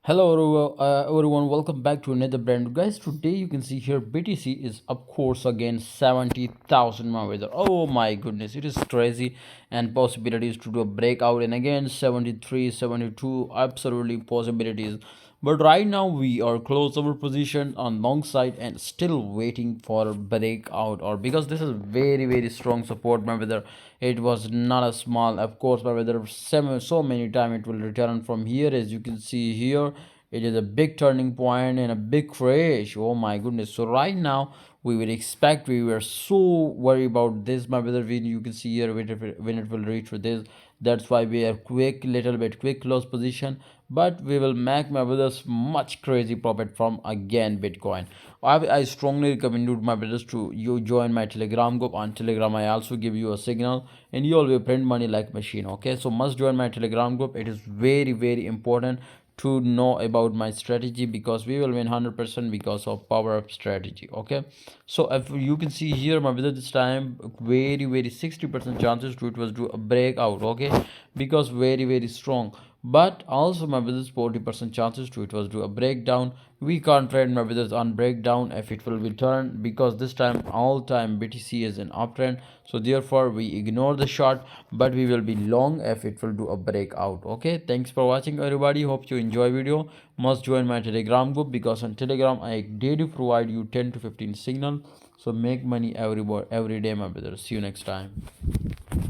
Hello everyone, welcome back to another brand. Guys, today you can see here BTC is of course again 70,000 my weather. Oh my goodness, it is crazy, and possibilities to do a breakout, and again 73, 72, absolutely possibilities. But right now we are close our position on long side and still waiting for a breakout, or because this is very strong support my brother. It was not a small, of course my brother, so many time it will return from here. As you can see here, it is a big turning point and a big crash. Oh my goodness. So right now we will expect, we were so worried about this my brother, when you can see here when it will reach for this. That's why we are quick, little bit quick close position, but we will make my brothers much crazy profit from again Bitcoin. I strongly recommend you my brothers to you join my Telegram group. On Telegram I also give you a signal and you will print money like machine. Okay, so must join my Telegram group. It is very important to know about my strategy, because we will win 100% because of power up strategy. Okay, so if you can see here my brother, this time very 60% chances to it was to a breakout. Okay, because very strong. But also my brothers, 40% chances to it was to a breakdown. We can't trade my brothers on breakdown if it will be turned, because this time all time BTC is an uptrend, so therefore we ignore the short, but we will be long if it will do a breakout. Okay, thanks for watching everybody, hope you enjoy video. Must join my Telegram group, because on Telegram I daily provide you 10 to 15 signal, so make money every day my brothers. See you next time.